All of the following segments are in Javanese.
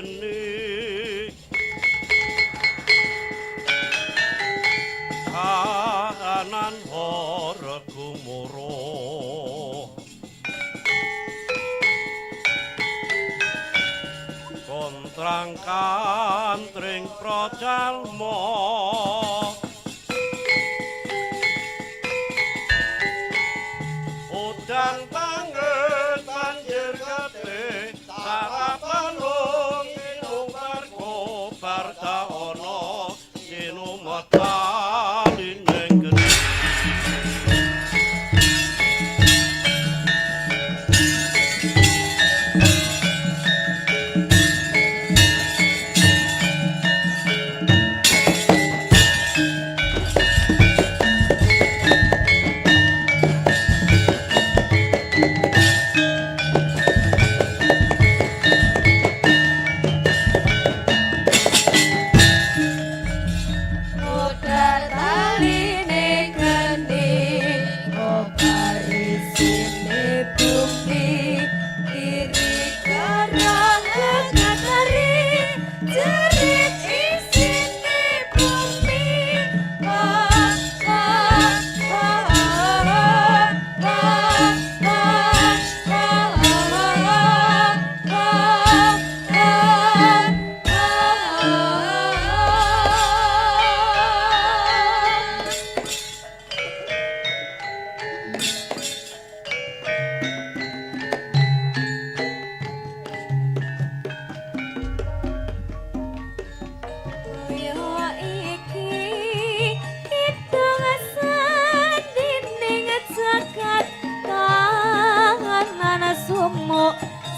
geni kanan ora gumoro kontrang kantring procalmo udan banget banjir gede sarapan lung inung barko barta ono inung matalin neng gede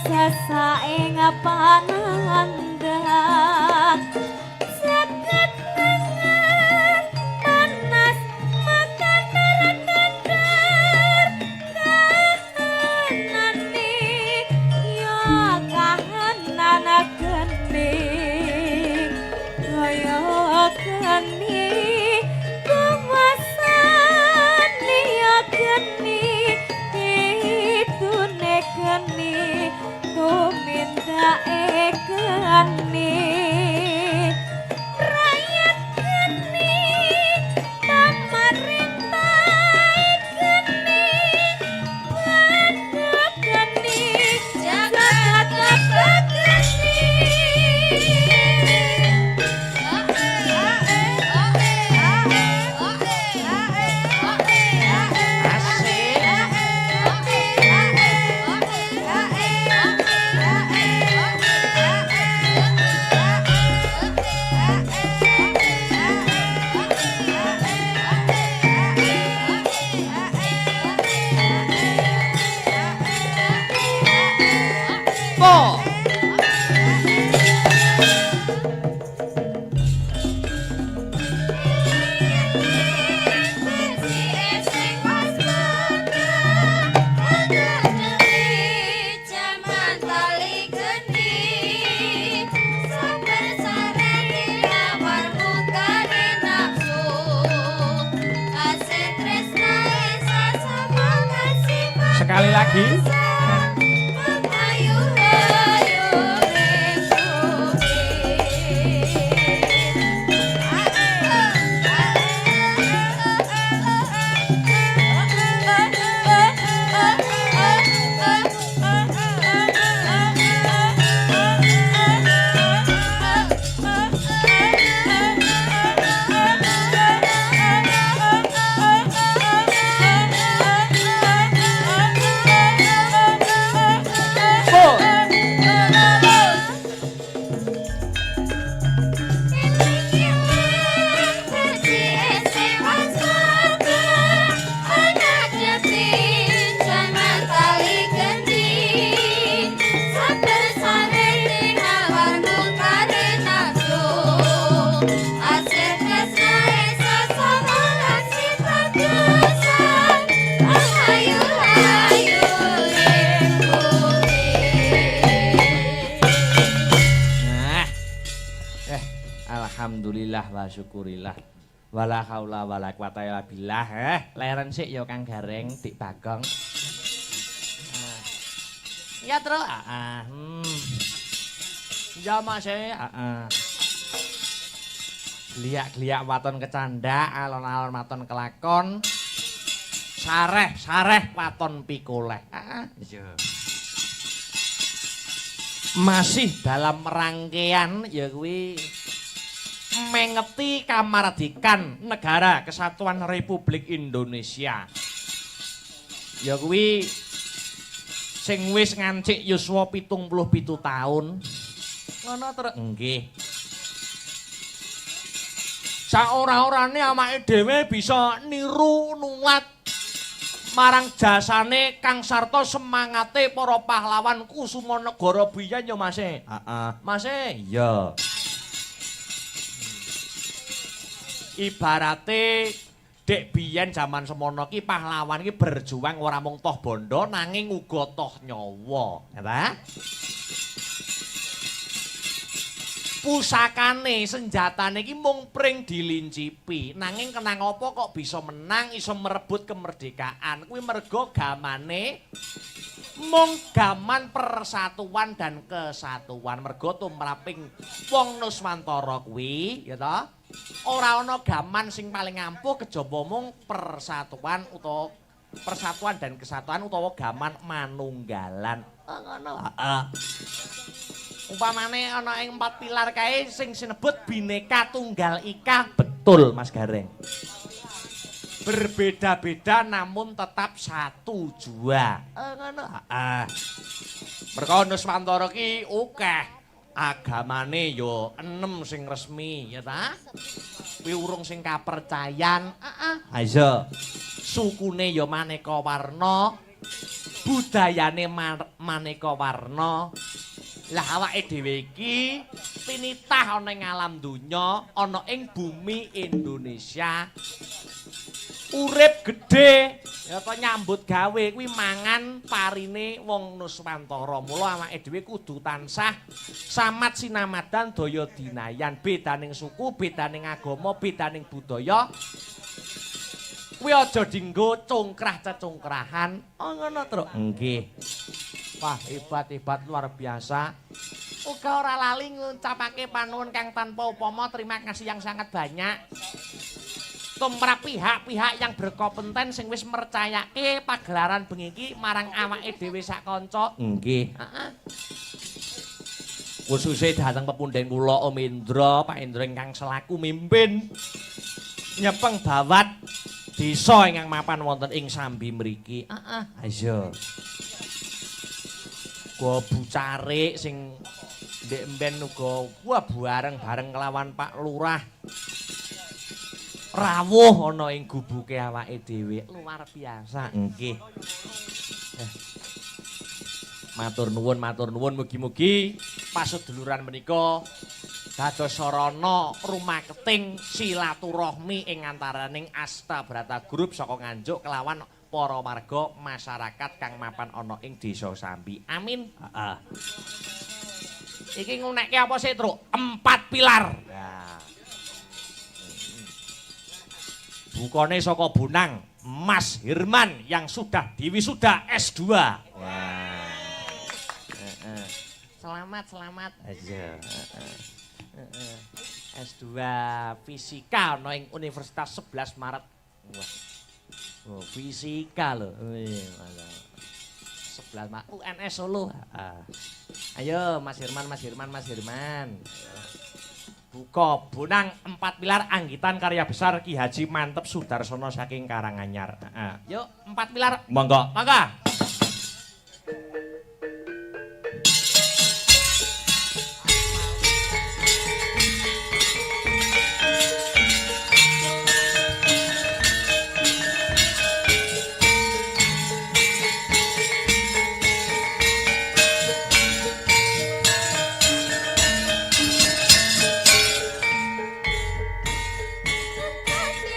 sasaeng panandang saged nengen panas makan dadar kahanane ya kahanan geni kaya geni kumasane ya geni itu geni minta ekani rakyat geni pemerintah geni pada geni jagat geni sekali lagi alhamdulillah wa syukurillah wala haula wala quwata illa billah leren sik ya Kang Gareng Dik Bagong ya tro Ya Mas heeh. Gliak-gliak waton kecandak, alon-alon waton kelakon. Sareh waton pikoleh. Iya. Masih dalam rangkaian ya kuwi mengeti kamardikan negara Kesatuan Republik Indonesia. Ya kuwi sing wis ngancik yuswa 77 taun. Ngono terus nggih. Saora-orane awake dhewe bisa niru nulat marang jasane Kang Sarto semangate para pahlawan Kusumanagara biyen ya Mas. Heeh. Mas iya. Ibarate dek biyen jaman semono ki pahlawan ki berjuang ora mung toh bondo nanging uga toh nyawa, ya ta? Pusakane senjatane iki mung pring dilincipi nanging kenang apa kok bisa menang iso merebut kemerdekaan kuwi mergo gamane mung gaman persatuan dan kesatuan mergo tumraping wong Nuswantara kuwi ya ta ora ana gaman sing paling ampuh kejaba mung persatuan utawa persatuan dan kesatuan utawa gaman manunggalan ngono heeh. Umpamane ana ing 4 pilar kae sing sinebut Bhinneka Tunggal Ika betul Mas Gareng. Berbeda-beda namun tetap satu jua. Ngono. Heeh. Mergo Nuswantara ki akeh agamane ya 6 sing resmi ya ta. Kuwi urung sing kapercayan. Heeh. Ha iya. Sukune ya maneka warna. Budayane maneka warna. Lah awake dhewe iki pinitah ana ing alam donya, ana ing bumi Indonesia. Urip gedhe, ya ta nyambut gawe kuwi mangan parine wong Nuswantara. Mula awake dhewe kudu tansah samat sinamadan daya dinayan, bedaning suku, bedaning agama, bedaning budaya. Kuwi aja dienggo congkrah cecongkrahan. Oh ngono, Truk. Nggih. Wah, hebat luar biasa. Uga ora lali ngucapake panuwun kang tanpa upama, terima kasih yang sangat banyak. Tumrap pihak-pihak yang berkompeten sing wis mercayake pagelaran bengi iki marang awake dhewe sak kanca. Nggih. Heeh. Khususe dhateng pepundhen kula Om Indra, Pak Indra ingkang selaku mimpin nyepeng bawat desa ingkang mapan wonten ing Sambi mriki. Heeh. Iya. Uga bucarik sing ndek mben uga wah bareng-bareng kelawan Pak Lurah. Rawuh ana ing gubuke awake dhewe. Luar biasa. Nggih. Matur nuwun mugi-mugi paseduluran menika dados sarana rumaketing silaturahmi ing antaraning Astabrata Group saka Nganjuk kelawan para warga masyarakat kang mapan ana ing Desa Sambi. Amin. Heeh. Iki ngunekke apa sih, Truk? 4 pilar. Nah. Bukane saka Bonang, Mas Hirman yang sudah diwisuda S2. Wah. Heeh. Selamat. Aja. Heeh. S2 Fisika ana ing Universitas 11 Maret. Wah. Oh, fisika lho. Wih, malah. 11 Maret UNS Solo. Ayo Mas Hirman. Buka Bonang 4 pilar anggitan karya besar Ki Haji Mantep Sudarsono saking Karanganyar. Yuk 4 pilar. Monggo.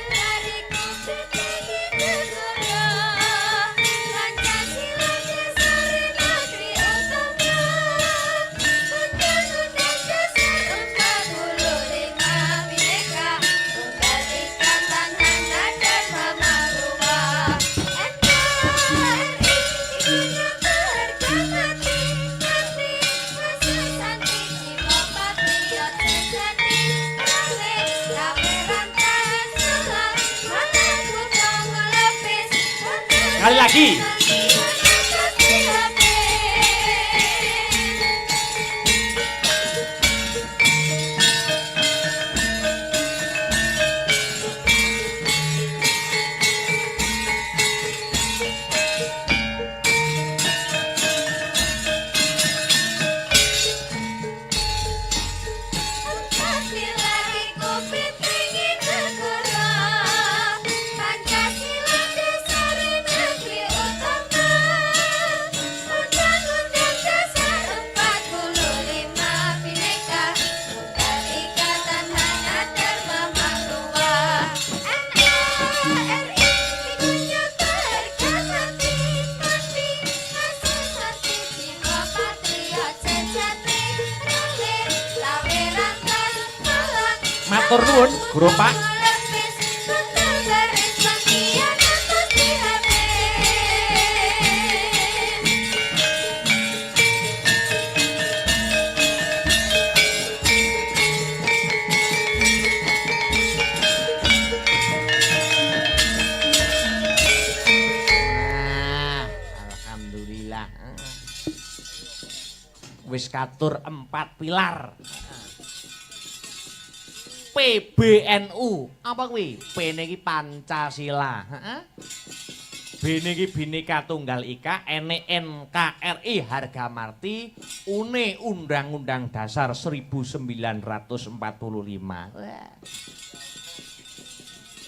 Lariku ke tinggi negara, Sekali lagi. Matur nuwun, Guru Pak. Alhamdulillah. Wis katur 4 pilar. PBNU apa kuwi? P niki Pancasila, heeh. B niki Bhinneka Tunggal Ika, N NKRI harga marti, UNE Undang-Undang Dasar 1945.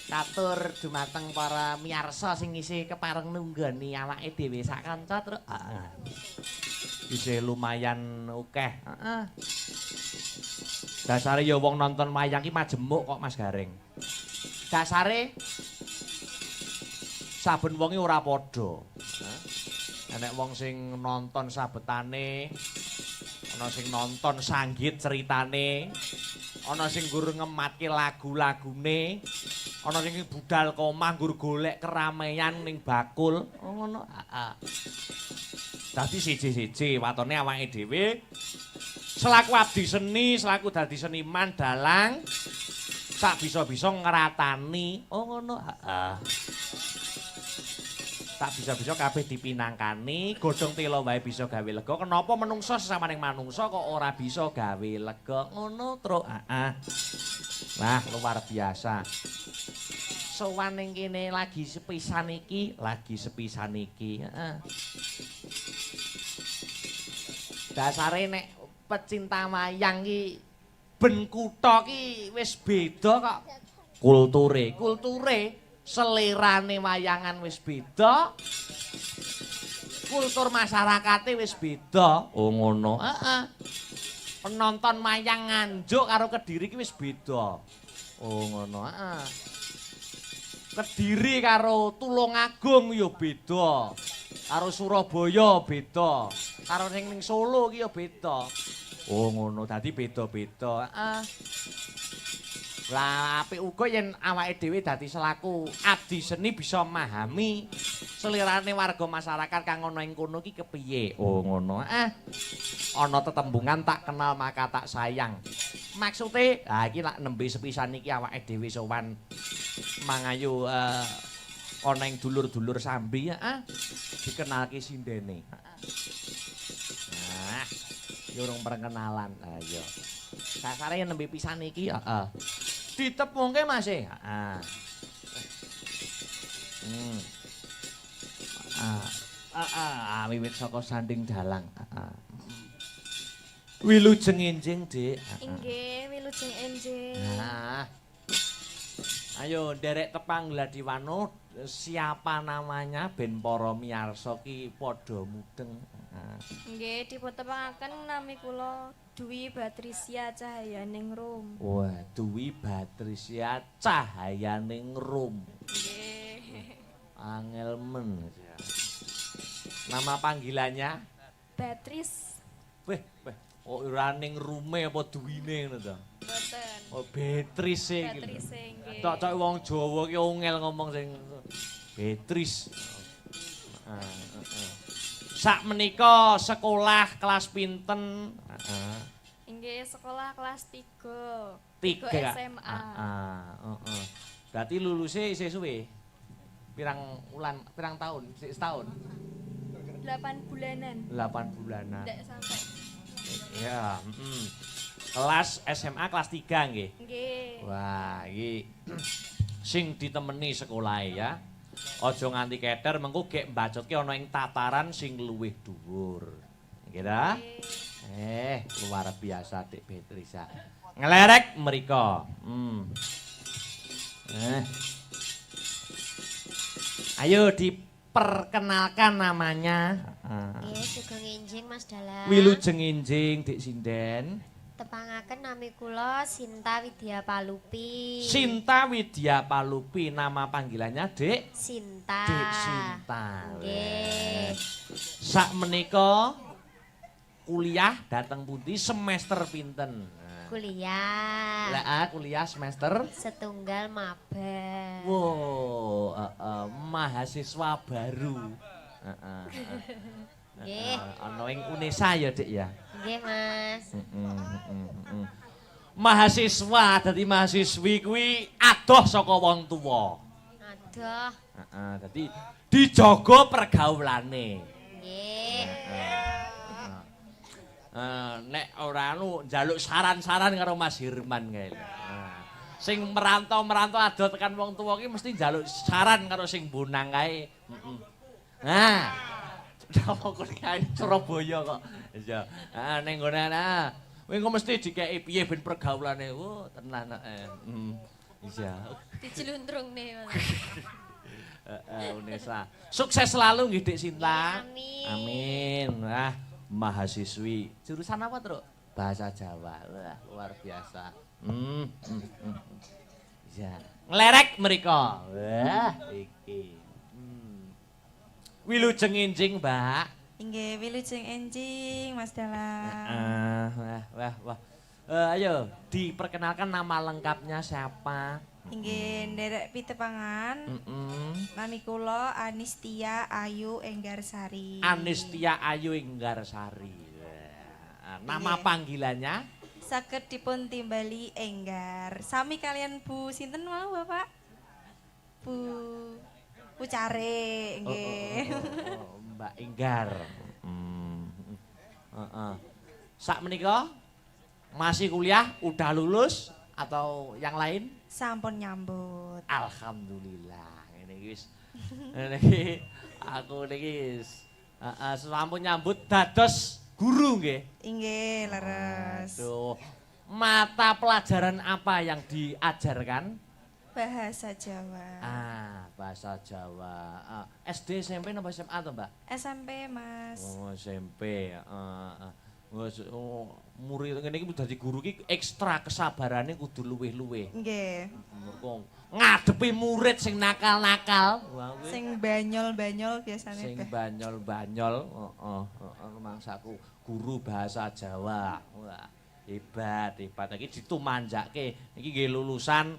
Katur dumateng para miyarsa sing isih kepareng nunggani awake dhewe sak kanca terus isih lumayan akeh, heeh. Dasare ya wong nonton wayang ki majemuk kok Mas Gareng. Dasare saben wonge ora padha. Enek wong sing nonton sabetane, ana sing nonton sanggit ceritane, ana sing gur ngematke lagu-lagune, ana sing budal komah gur golek keramaian ning bakul. Oh ngono. Heeh. Dadi siji-siji watone awake dhewe selaku abdi seni, selaku dadi seniman dalang sak bisa-bisa ngratani. Oh ngono. Heeh. Tak bisa-bisa kabeh dipinangkani, godhong tela wae bisa gawe lega. Kenapa menungso sesamaning manungsa kok ora bisa gawe lega? Ngono, Truk. Heeh. Wah, luar biasa. Sowan ning kene lagi sepisan iki, heeh. Dasare nek pecinta wayang ki ben kutha ki wis beda kok kulture selerane wayangan wis beda, kultur masyarakate wis beda. Oh ngono. Heeh. Penonton wayang Nganjuk karo Kediri ki wis beda. Oh ngono. Heeh. Kediri karo Tulungagung ya beda. Karo Surabaya beda. Karo ning Solo ki ya beda. Oh ngono, dadi beda-beda. Heeh. Lah apik uga yen awake dhewe dadi selaku abdi seni bisa memahami selirane warga masyarakat kang ana ing kono ki kepiye. Oh ngono. Ana tetembungan tak kenal maka tak sayang. Maksude, iki lak nembe sepisan iki awake dhewe sowan mangayu ana ing dulur-dulur sambi, dikenalke sindene. Nah, yo urung perkenalan. Ayo. Kasare yen nembe pisan iki, heeh. Ditepungke Mas e. Heeh. Wiwit saka sanding dalang. Heeh. Wilujeng enjing, Dik. Inggih, wilujeng enjing. Nah. Ayo nderek tepang Gladiwano, siapa namanya ben para miyarsa ki padha mudeng. Nggih, dipuntepangaken nami kula Dwi Batrisya Cahayaning Rum. Wah, Dwi Batrisya Cahayaning Rum. Nggih. Angel men. Nama panggilannya? Batris. Weh. Oh, ora ning rume apa duwine ngono to? Mboten. Oh, Beatrice iki. Batrise nggih. Tok wong Jawa ki ongel ngomong sing Beatrice. Sak menika sekolah kelas pinten? Inggih, sekolah kelas 3. 3 SMA. Berarti lulusnya isih suwe? pirang tahun, setahun. 8 bulanan. 8 bulanan. Ndak sampai. Ya, kelas SMA kelas 3 nggih. Nggih. Wah, iki sing ditemeni sekolah ya. Aja nganti keter mengko gek mbacotke ana ing tataran sing luwih dhuwur. Nggih ta? Luar biasa Dik Beatrice. Ngelerek mriko. Ayo diperkenalkan namanya. Nggih, Sugeng Enjing Mas Dalang. Wilujeng Enjing Dik Sinden. Tepangaken nami kula Sinta Widya Palupi. Sinta Widya Palupi, nama panggilannya Dik? Sinta. Dik Sinta. Nggih. Sak menika kuliah dateng pundi semester pinten? Kuliah. Lah kuliah semester Setunggal maba. wow, mahasiswa baru. Nggih. Ana ing UNESA ya, Dik ya. Nggih, Mas. Mahasiswa dadi mahasiswi kuwi adoh saka wong tuwa. Aduh. Dadi dijaga pergaulane. Nggih. Nek ora anu njaluk saran-saran karo Mas Hirman kae. Sing merantau-merantau ado tekan wong tuwa ki mesti njaluk saran karo sing bonang kae. Napa kuliah Surabaya kok. Iya. Ning nggone kowe kok mesti dikeki piye ben pergaulane. Oh, tenan iya. Diciluntrungne. UNESA. Sukses selalu nggih Dik Sinta. Amin. Amin. Mahasiswi. Jurusan apa, Truk? Bahasa Jawa. Wah, luar biasa. Iya. Nglerek mriko. Wah, iki. Wilujeng Enjing, Mbak. Inggih, Wilujeng Enjing Mas Dalang. Wah. Ayo, diperkenalkan nama lengkapnya siapa? Inggih, nderek pitepangan. Nami kula Anistia Ayu Enggarsari. Anistia Ayu Enggarsari. Nama panggilannya? Saged dipun timbali Enggar. Sami kalian Bu sinten mau Bapak? Bu Care, nggih. Mbak Enggar. Sak menika masih kuliah, udah lulus atau yang lain? Sampun nyambut. Alhamdulillah. Ini wis. Niki aku niki sampun nyambut dados guru nggih. Inggih, leres. Aduh. Mata pelajaran apa yang diajarkan? Bahasa Jawa. Bahasa Jawa. SD, SMP napa SMA to, Mbak? SMP, Mas. Oh, SMP. Murid ngene iki dadi guru iki ekstra kesabarane kudu luwih-luwih. Nggih. Mergo ngadepi murid sing nakal-nakal. Sing banyol-banyol biasane. Sing banyol-banyol. Mangsaku guru bahasa Jawa. Wah, hebat. Iki ditumanjake. Iki nggih lulusan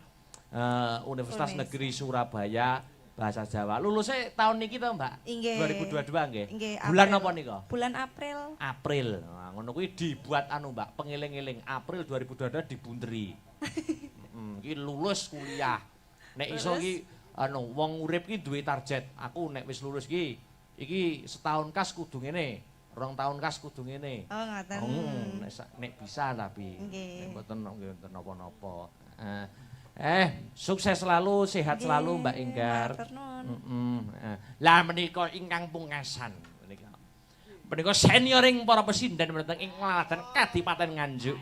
Universitas Negeri Surabaya Bahasa Jawa. Lulusnya tahun niki to, Mbak? Inggih. 2022 nggih. Inggih. Bulan apa nika? Bulan April. April. Nah, ngono kuwi dibuat Mbak, pengeling-eling April 2022 dibunderi. Iki lulus kuliah. Nek iso iki wong urip iki duwe target. Aku nek wis lulus iki setahun kas kudu ngene. 2 tahun kas kudu ngene. Oh, ngoten. Nek bisa tapi. Nggih. Mboten napa-napa. Sukses selalu, sehat selalu Mbak Enggar. Lah menika ingkang pungkasan menika senioring para pesinden meneteng ing Laladan Kadipaten Nganjuk.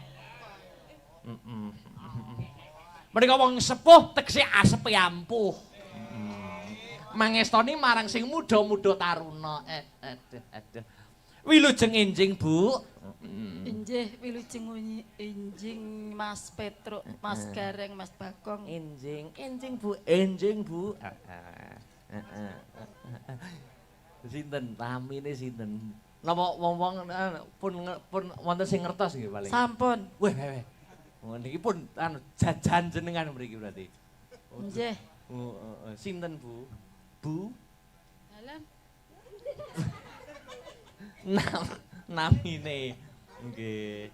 Menika wong sepuh tegese asepe ampuh. Mangestoni marang sing muda-muda taruna. Aduh. Wilujeng Enjing, Bu. Injih, wilujeng enjing Mas Petruk, Mas Gareng, Mas Bagong. Enjing Bu. Sinten namine sinten? Napa wong-wong pun wonten sing ngertos nggih paling. Sampun. Weh. Niki pun jajan jenengan mriki berarti. Injih. Sinten Bu? Bu? Dalam. Namine nggih.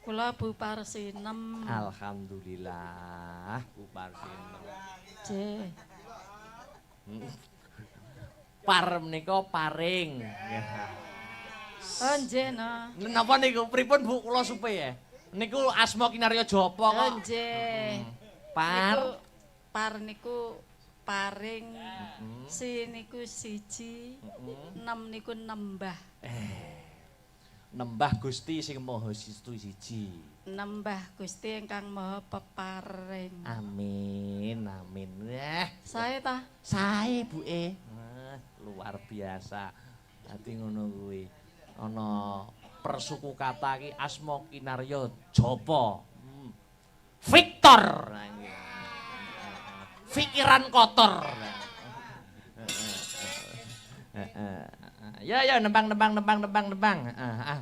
Kula Bu Parsinem. Alhamdulillah Bu Parsinem. Nggih. Par menika paring. Oh nggih no. Napa niku pripun Bu kula supe ya? Niku asma kinarya Japa Oh kok. nggih. Par. Par niku paring. Si niku siji. Nem niku nembah. Nembah Gusti sing Maha Siji. Nembah Gusti ingkang Maha Peparing. Amin, amin. Sae ta? Sae buke. Luar biasa. Dadi ngono kuwi. Ana persuku kata iki asma kinarya Japa. Victor. Pikiran kotor. Ya nembang.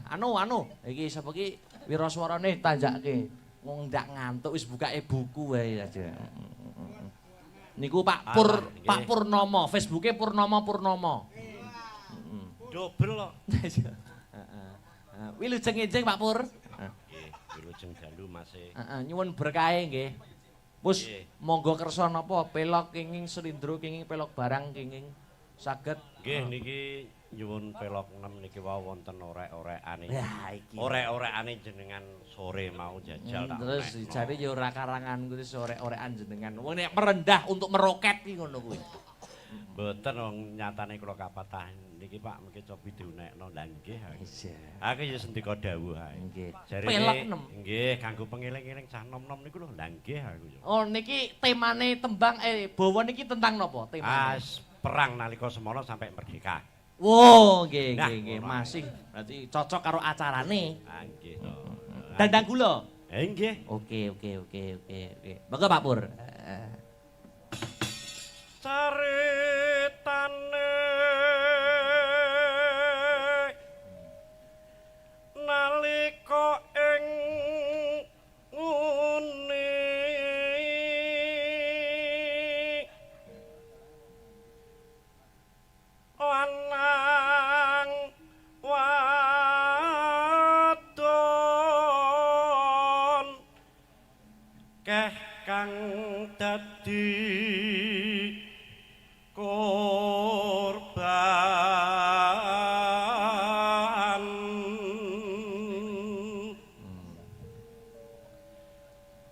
Anu. Iki sapa iki wiraswarane tanjakke. Wong ndak ngantuk wis bukake buku wae aja. Niku Pak Purnomo, Facebooke Purnomo. Dobel kok. Wilujeng-ijeng Pak Pur. Nggih, wilujeng dalu Mas. Nyuwun berkahe nggih. Pus monggo kersa napa pelok kenging slindro kenging pelok barang kenging saged. Nggih niki nyuwun pelok 6 niki wau wonten orek-orekane. Ya iki. Orek-orekane jenengan sore mau jajal tak. Terus jare ya ora karangan kuwi orek-orekan jenengan. Wong nek merendah untuk meroket iki ngono kuwi. Mboten wong nyatane kula kapatah niki Pak mengki cobi diunekno. Lah nggih. Iya. Aku ya sendika dawuh ae. Nggih. Jarene Pelok 6. nggih kanggo pengeling-eling cah nom-nom niku lho. Lah nggih aku ya. Oh niki temane tembang bawa niki tentang napa temane? Perang nalika semono sampai merdeka. Wo, nggih. Nah, Masih berarti cocok karo acarane. Ah nggih to. Dandang gula. Nggih. Oke. Monggo Pak Pur. Caritane nalika ing ngune lanang wadon keh kang dadi korban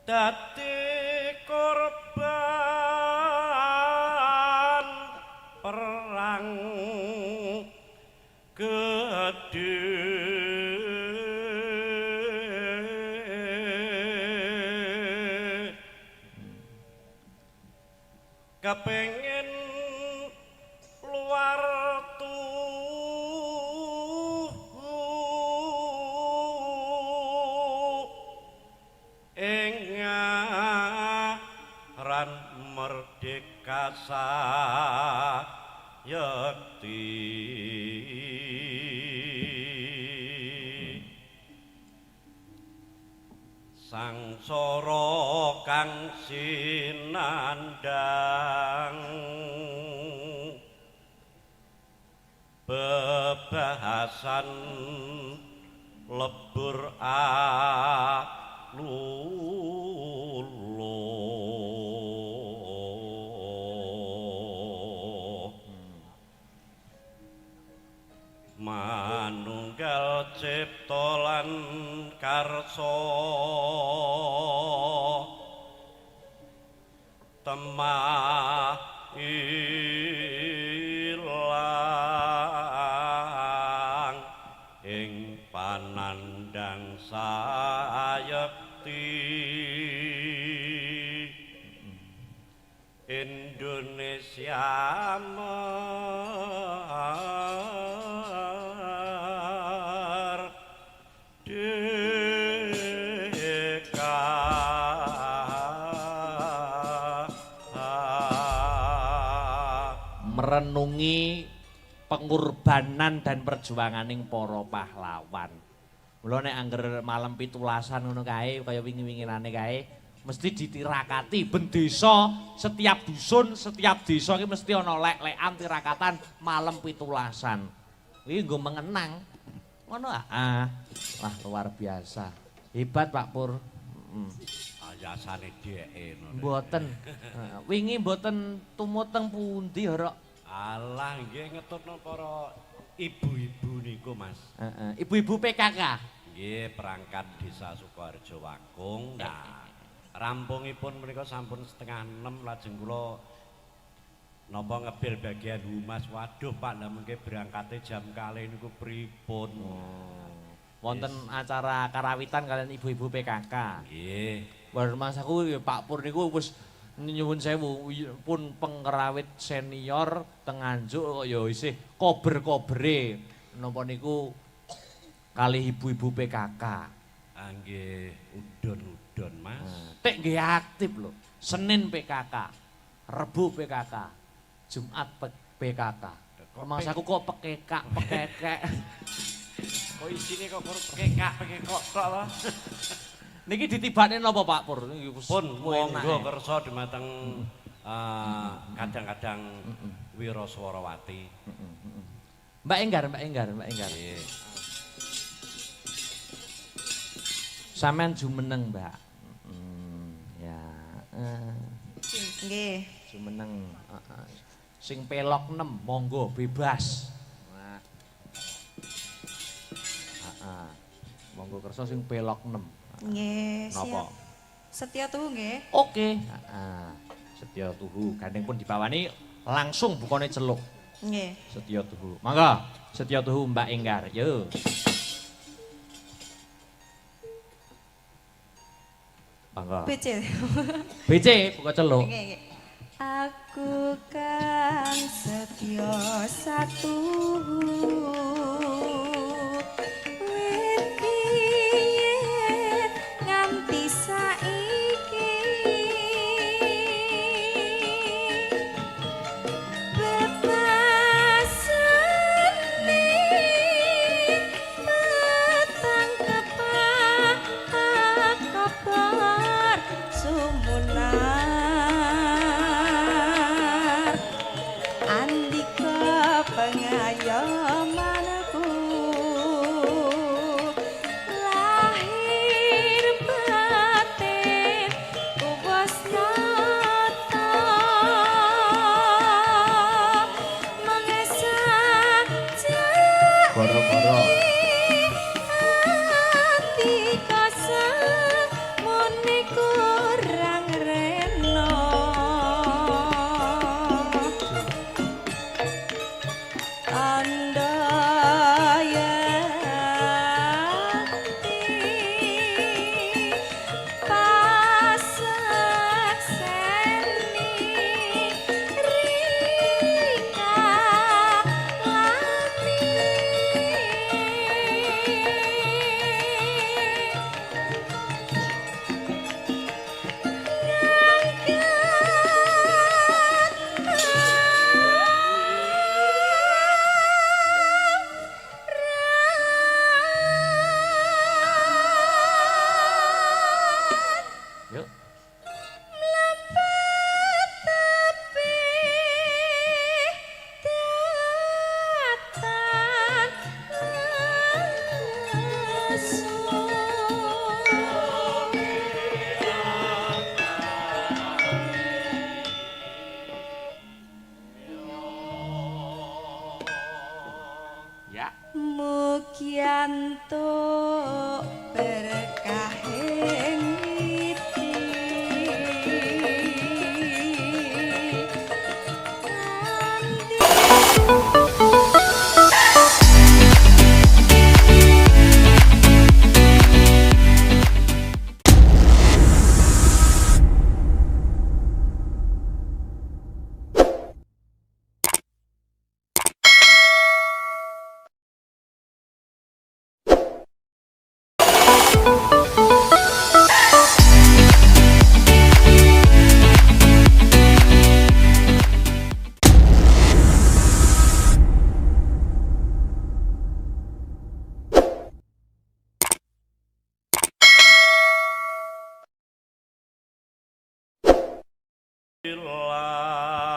dadi korban perang gedhe kepengin luar ing aran merdeka sayekti sangsara kang sinandang bebahasan lebur aluluh manunggal cipta lan karsa temah ilang ing panandang sayekti Indonesia merenungi pengorbanan dan perjuanganing para pahlawan. Mula nek angger malam 17-an ngono kae kaya wingi-winginane kae mesti ditirakati ben desa setiap dusun, setiap desa iki mesti ana lek-lekan tirakatan malam 17-an. Kuwi nggo mengenang. Ngono ah. Wah luar biasa. Hebat Pak Pur. Ayasane dheke ngono. Mboten. Wingi mboten tumut teng pundi, Rok? Alah nggih ngetutno para ibu-ibu niku, Mas. Heeh. Ibu-ibu PKK. Nggih perangkat Desa Sukoharjo Wakung. Nah, rampungipun menika sampun 5:30 lajeng kula napa ngebil bagian humas. Waduh Pak, ndak mengke berangkate jam kalih niku pripun? Wonten acara karawitan kalian ibu-ibu PKK. Nggih. Bar Mas aku ya Pak Pur niku wis nyuwun sewu pun pengkerawit senior teng Nganjuk kok ya isih kober-kobere napa niku kalih ibu-ibu PKK. Ah nggih udon-udon, Mas. Tek nggih aktif lho. Senin PKK, Rebo PKK, Jumat PKK. Mas aku kok pekekak. Kok isine kok pekekak tok lho. Niki ditibane napa Pak Pur? Niki Pun monggo kersa dumateng kadang-kadang Wiraswarawati. Mbak Enggar. Nggih. Sampean jumeneng, Mbak. Ya. Nggih. Jumeneng. Sing pelok 6, monggo bebas. Nah. Monggo kersa sing pelok 6. Nggih, Napa? siap. Setia tuh nggih. Oke. Setia tuhu. Gandeng pun dibawani langsung bukane celuk. Nggih. Setia tuhu. Mangga, Setia tuhu Mbak Enggar. Yo. Mangga. BC. BC buka celuk. Nggih, nggih. Aku kan setia satu wit biyen nganti saiki bebasane petang kabar sumunar andika pengayomanku lahir batin kubos nyata mengesah Boro-boro. hati kosong muni kurang reno andayati pasak seni rika Yuk. tapi datang Ya. Mugianto berkahing witi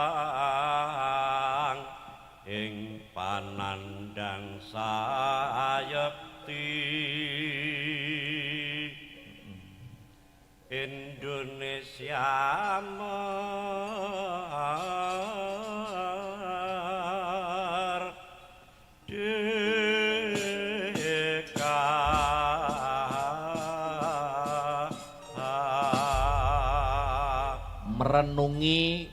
ilang ing panandang sayekti merenungi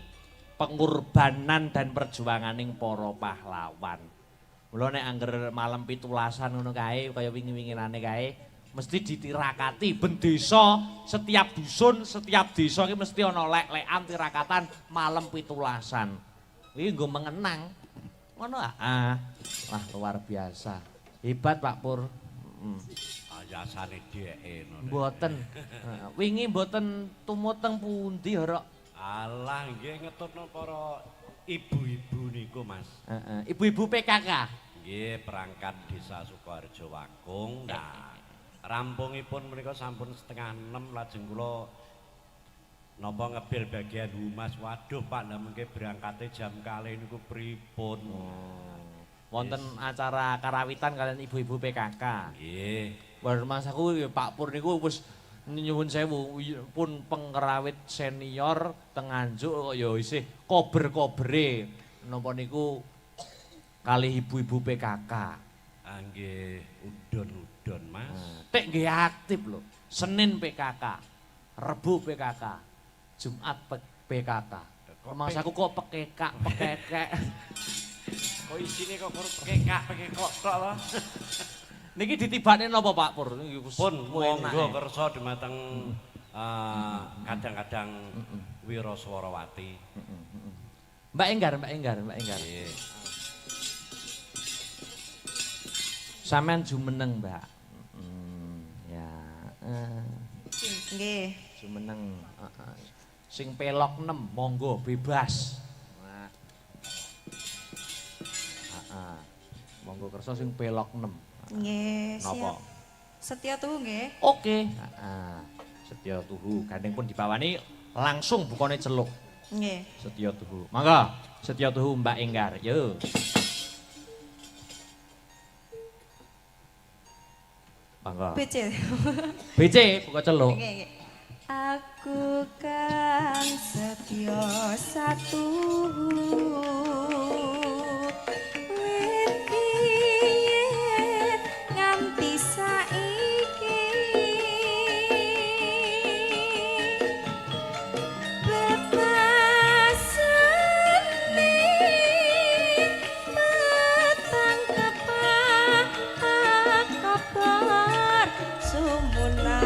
pengorbanan dan perjuanganing para pahlawan. Mula nek angger malam 17-an ngono kae kaya wingi-winginane kae mesti ditirakati ben desa, setiap dusun, setiap desa iki mesti ana lek-lekan tirakatan malam 17-an. Iki nggo mengenang. Ngono ah. Wah, luar biasa. Hebat Pak Pur. Ayasane dheke ngono. Mboten. Wingi mboten tumut teng pundi, Rok? Alah, nggih ngetutno para ibu-ibu niku, Mas. Ibu-ibu PKK. Nggih, perangkat Desa Sukoharjo Wakung. Nah, rampungipun menika sampun 5:30 lajeng kula napa ngebil bagian humas. Waduh, Pak, ndak mengke berangkate jam kalih niku pripun? Wonten acara karawitan kalian ibu-ibu PKK. Nggih. Mas aku ya Pak Pur niku wis nyuwun sewu pun pengkerawit senior teng Nganjuk kok ya isih kober-kobere napa niku kalih ibu-ibu PKK. Ah nggih, udon-udon, Mas. Tek nggih aktif lho. Senin PKK, Rebo PKK, Jumat PKK. Mas aku kok pekekak. Kok isine kok pekekak tok lho. Niki ditibane napa Pak Pur? Pun monggo kersa dumateng kadang-kadang Wiraswarawati. Mbak Enggar. Nggih. Sampean jumeneng, Mbak. Ya. Nggih. Jumeneng. Sing pelok 6, monggo bebas. Monggo kersa sing pelok 6. Nggih, Napa? siap. Setia tuh nggih. Oke. Setia tuhu. Gandeng pun dibawani langsung bukane celuk. Nggih. Setia tuhu. Mangga, Setia tuhu Mbak Enggar. Yo. Mangga. BC. BC buka celuk. Nggih, nggih. Aku kan setia satu nganti saiki bebasane matang kabar sumunar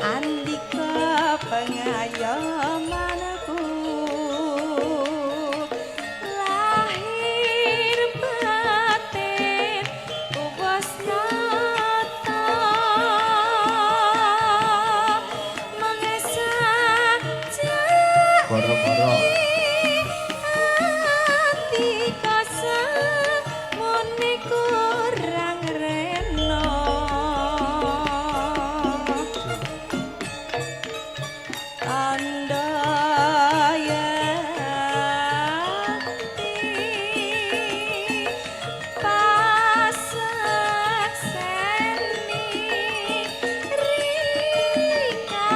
andika pengayomanku lahir batin ubas nyata mengesah Boro-boro. hati kosong muni kurang reno tanda yati pasak seni rika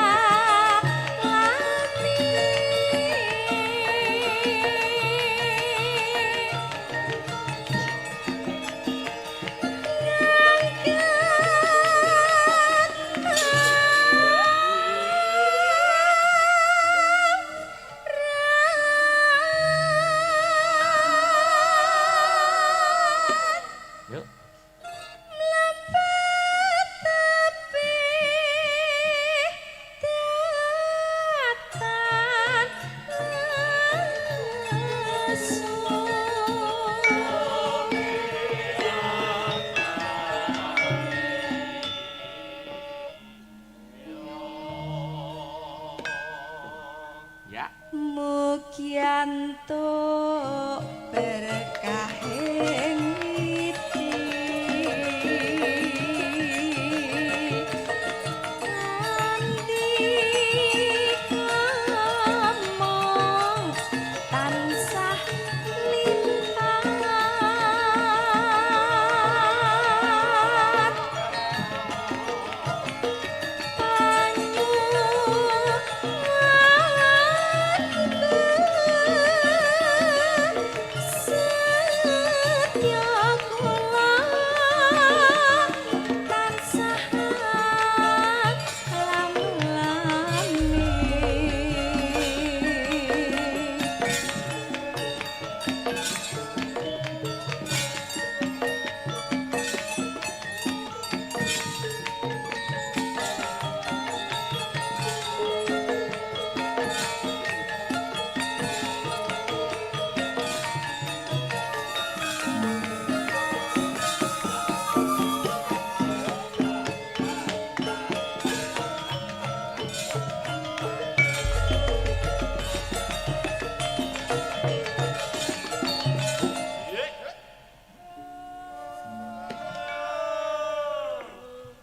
Yuk. tapi datang Ya. Mugianto berkahing witi ngomong tansah limpah Setya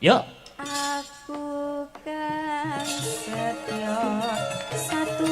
Yuk. Aku kan setya satu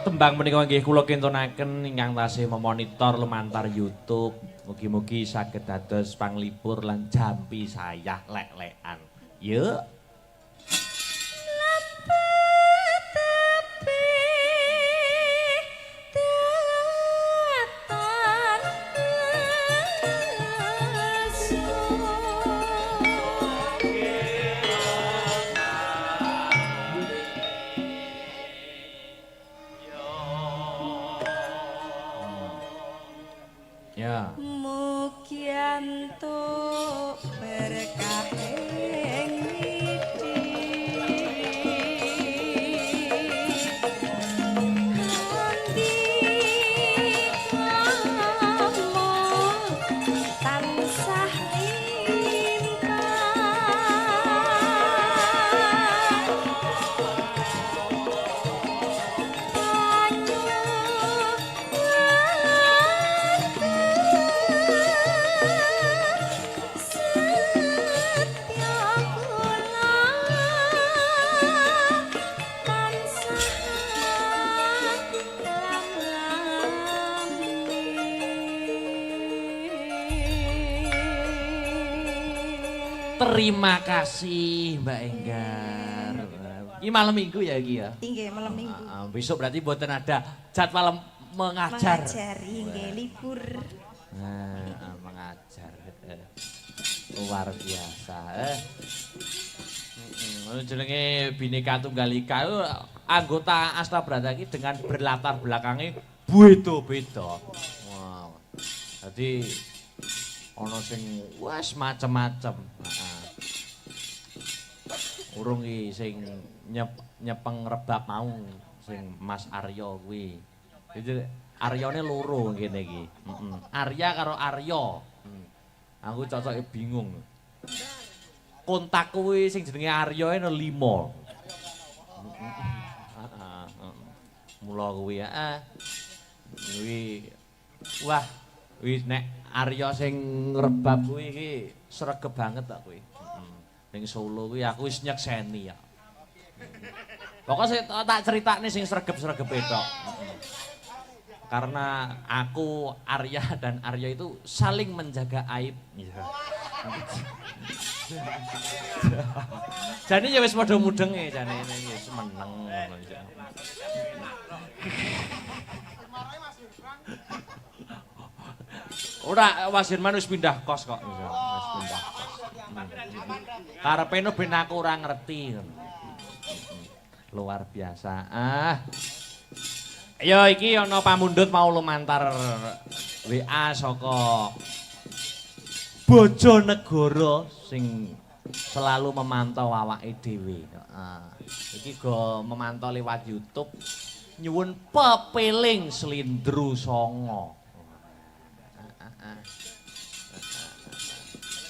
Tembang menika nggih kula kintunaken ingkang tasih memonitor lumantar YouTube. Mugi-mugi saged dados panglipur lan jampi sayah lek-lekan. Yuk. Ya. Mugi antuk berkah ing widi andi among tansah Terima kasih Mbak Enggar. Ini malam minggu ya Ki ya? Inggih malam minggu. Besok berarti buatan ada jadwal mengajar. Mengajar inggih libur. Mengajar. Luar biasa. Jenenge Bhinneka Tunggal Ika itu anggota Astra Brata iki dengan berlatar belakangnya beda-beda. Wow. Jadi ana sing wis macem-macem. Urung iki sing nyepeng rebab mau sing Mas Aryo kuwi. Itu Aryane loro ngene iki. Arya karo Aryo. Aku cocoke bingung. Kontak kuwi sing jenenge Aryo ana 5. Mula kuwi kuwi wah, kuwi nek Arya sing rebab kuwi iki sregep banget tak kuwi. Ning Solo kuwi aku wis nyekseni ya. Pokoke tak critakne sing sregep-sregep tok. Karena aku, Arya dan Arya itu saling menjaga aib. Jane ya wis padha mudenge jane wis meneng ngono ya. Ora Wasirman wis pindah kos kok. Wis pindah kos. Karepene ben aku ora ngerti. Luar biasa. Ya iki ana pamundhut mau lumantar WA saka Bojonegoro sing selalu memantau awake dhewe. Iki go memantau lewat YouTube nyuwun pepeling Slindru Songo.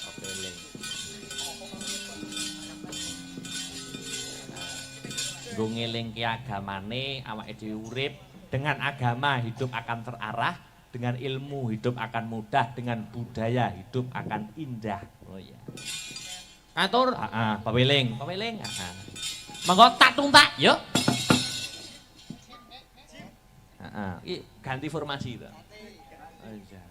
Pepeling. Nggo ngelingke agamane awake dhewe urip dengan agama hidup akan terarah, dengan ilmu hidup akan mudah, dengan budaya hidup akan indah. Oh iya. Atur, peweling. Monggo tak tuntak, yuk. Iki ganti formasi to. Oh iya.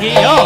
lagi, yo.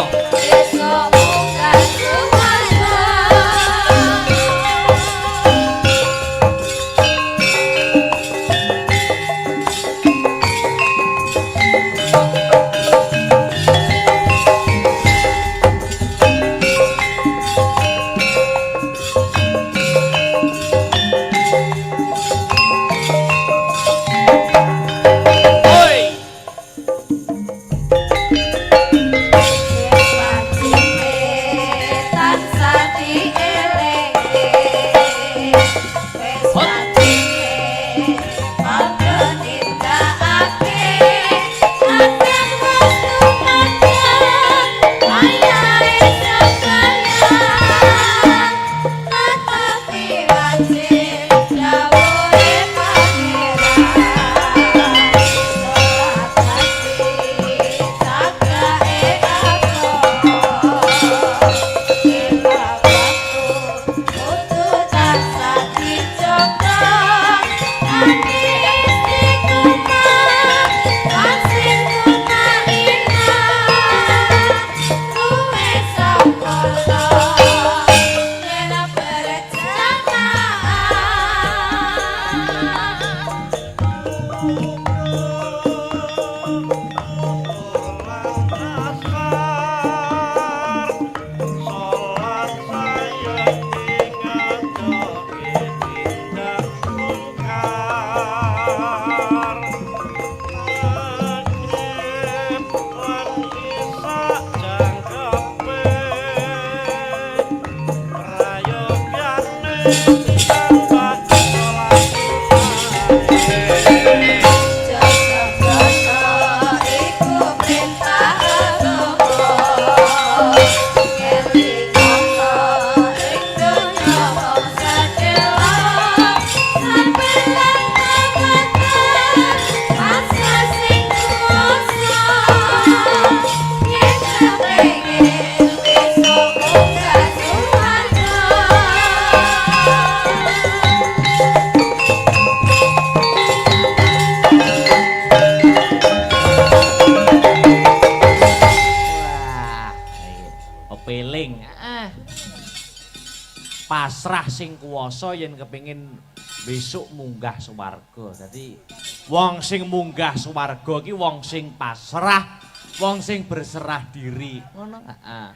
pasrah sing kuwasa yen kepengin besok munggah swarga. Dadi wong sing munggah swarga iki wong sing pasrah, wong sing berserah diri. Ngono. Heeh.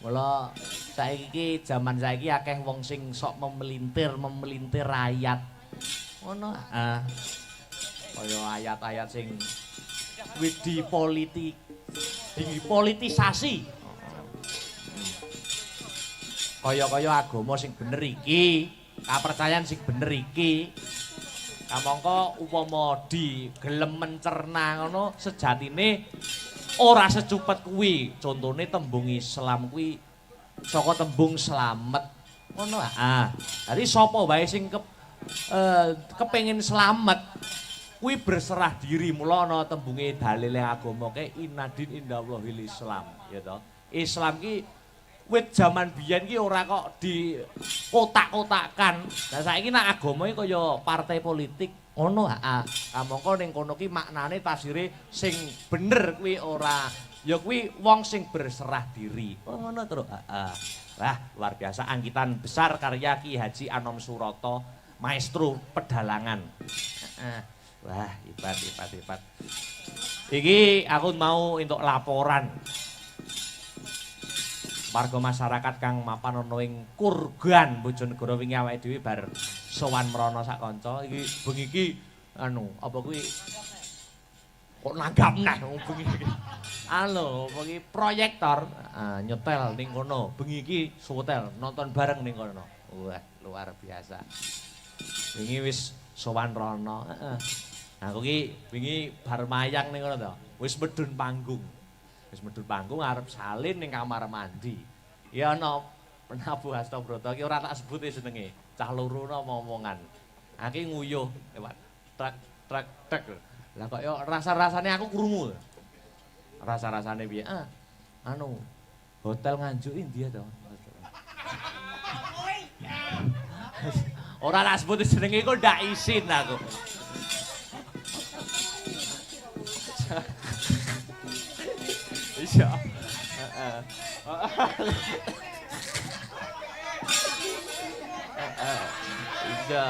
Mula saiki jaman saiki akeh wong sing sok memelintir ayat. Ngono. Heeh. Kaya ayat-ayat sing dipolitisasi. Kaya-kaya agama sing bener iki, kapercayan sing bener iki. Kamangka upama digelem mencerna ngono sejatine ora secupet kuwi. Contone tembung Islam kuwi saka tembung slamet. Ngono ah. Dadi sapa wae sing kepengin slamet kuwi berserah diri. Mula ana tembunge dalile agama ke inadin indallahil Islam, ya toh. Islam ki wit jaman biyen ki ora kok di kotak-kotakan. Lah saiki nek agama iki kaya partai politik ngono ha. Kamangka ning kono ki maknane tafsire sing bener kuwi ora ya kuwi wong sing berserah diri. Oh ngono terus. Wah, luar biasa angkitan besar karya Ki Haji Anom Suroto, maestro pedalangan. Wah, hebat. Iki aku mau entuk laporan. Warga masyarakat kang mapan ana ing Kurgan Bojonegoro wingi awake dhewe bar sowan mrana sak kanca iki bengi iki apa kuwi kok nanggap neh bengi iki. Apa iki proyektor nyetel ning kono. Bengi iki setel nonton bareng ning kono. Wah, luar biasa. Wingi wis sowan rono, heeh. Aku ki wingi bar mayang ning kono to. Wis medhun panggung. Arep salin ning kamar mandi. Ya ana Prabu Hastabrata ki ora tak sebut jenenge. Cah loro omongan. Aki nguyuh lewat trek. Lah kok yo rasa-rasane aku krungu. Rasa-rasane piye? Hotel Nganjuk India to. Ora tak sebut jenenge kok ndak isin aku. Iya. Iya.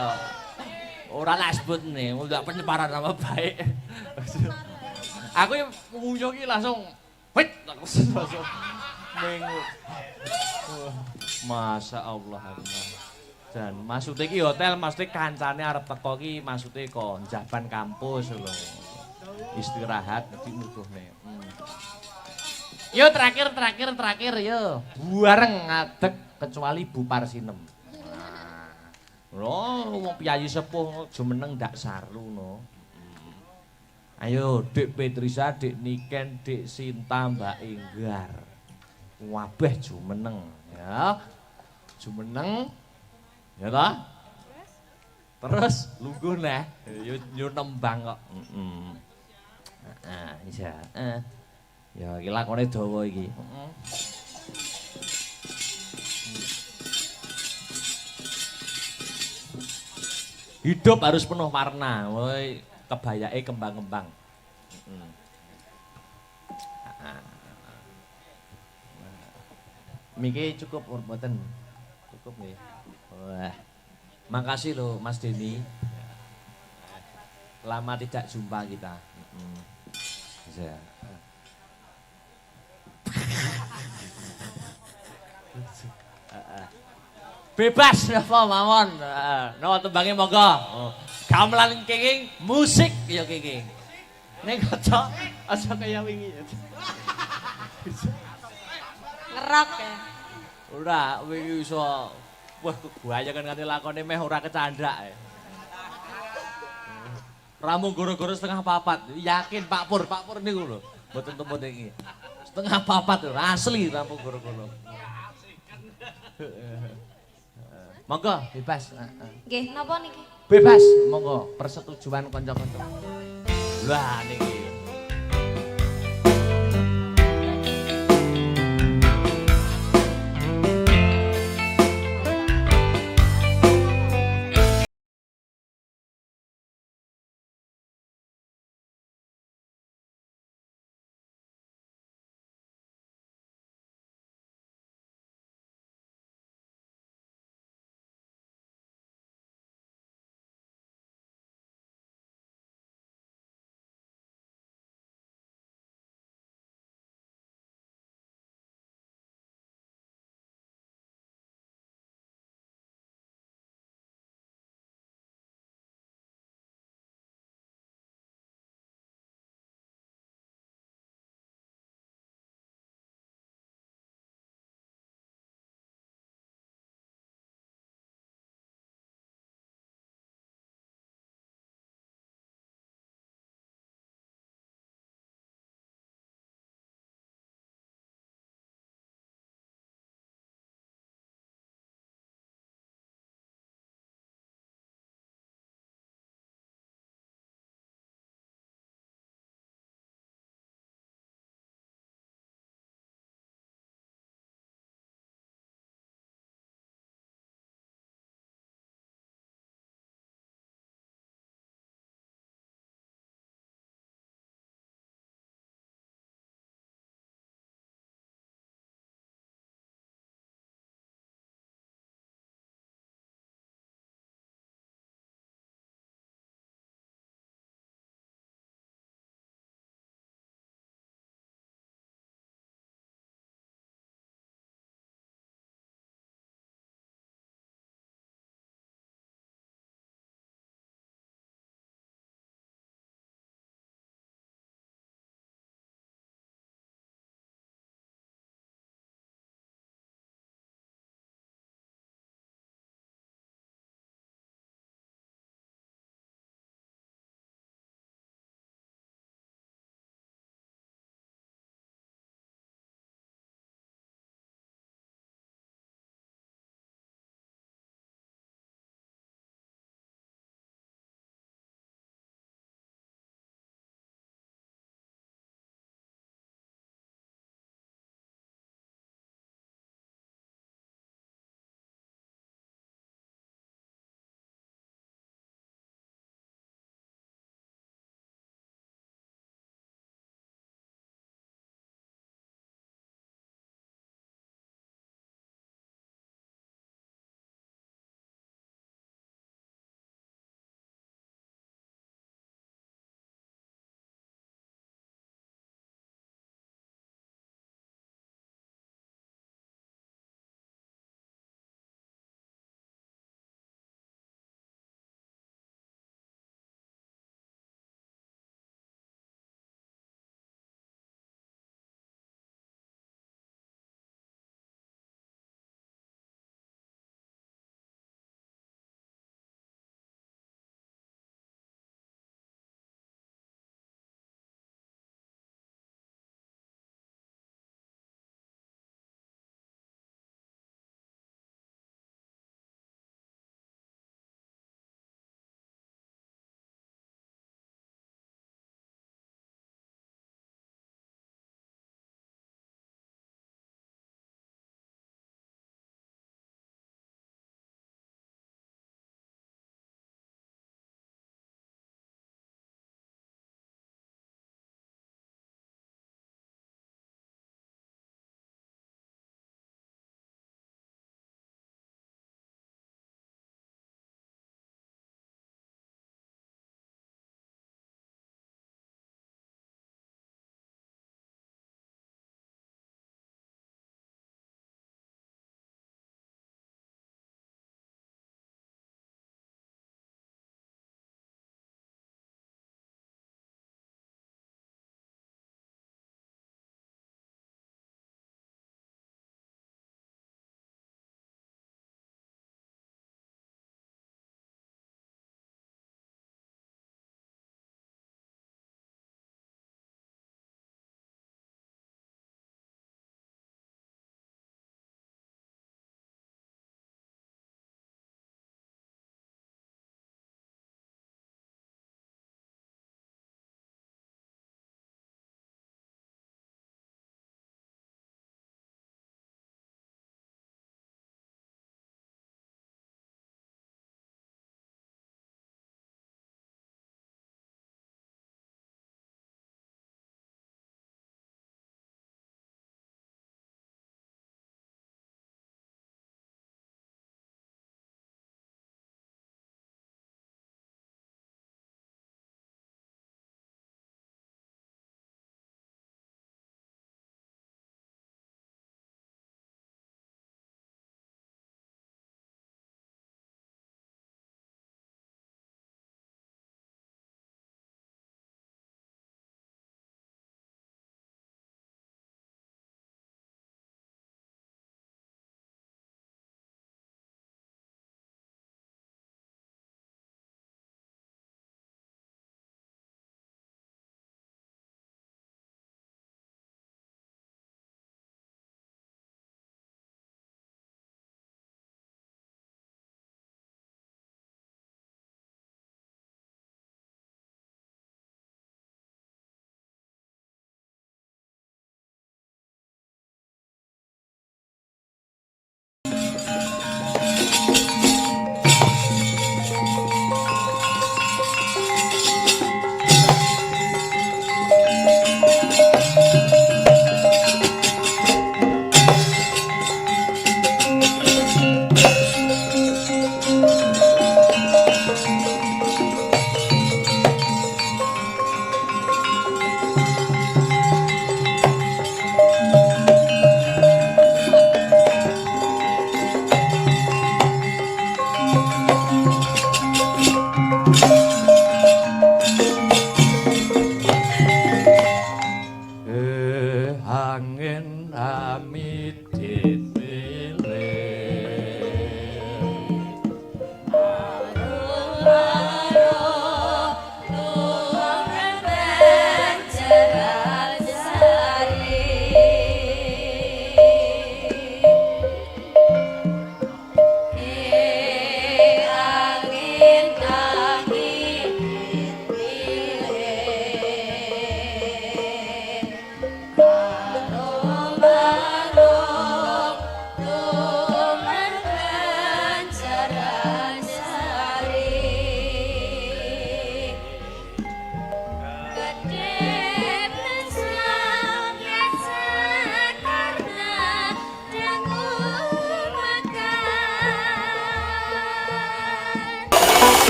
Ora tak sebut nih, ndak penyebaran nama baik. Aku nguyuh ki langsung wit langsung mengu. Masya Allah. Dan maksudnya ki hotel, maksudnya kancane arep teko ki maksudnya kok njaban kampus lho. Istirahat di muduhne. Yo terakhir yo. Bareng ngadeg kecuali Bu Parsinem. Lho, wong piyayi sepuh jumeneng ndak saru no. Ayo Dik Petrisa, Dik Niken, Dik Sinta, Mbak Enggar. Wabeh jumeneng ya. Jumeneng. Ya toh? Terus lungguh neh. Yo nembang kok. Iya. Ya iki lakone dawa iki. Hidup harus penuh warna. Woi, kebayake kembang-kembang. Miki cukup mboten? Cukup nggih. Wah. Makasih loh Mas Denny. Lama tidak jumpa kita. Bisa. Bebas apa mawon. No tembange monggo. Gamelan kenging musik ya kenging. Ning kaca aja kaya wingi. Ngerok ya. Ora wingi iso wah keguayakan kanthi lakone meh ora kecandhak. Ramu goro-goro setengah papat. Yakin Pak Pur niku lho. Mboten temut iki. Setengah papat lho, asli ramu goro-goro. Monggo bebas. Nggih, napa niki? Bebas, monggo persetujuan kanca-kanca. Lah niki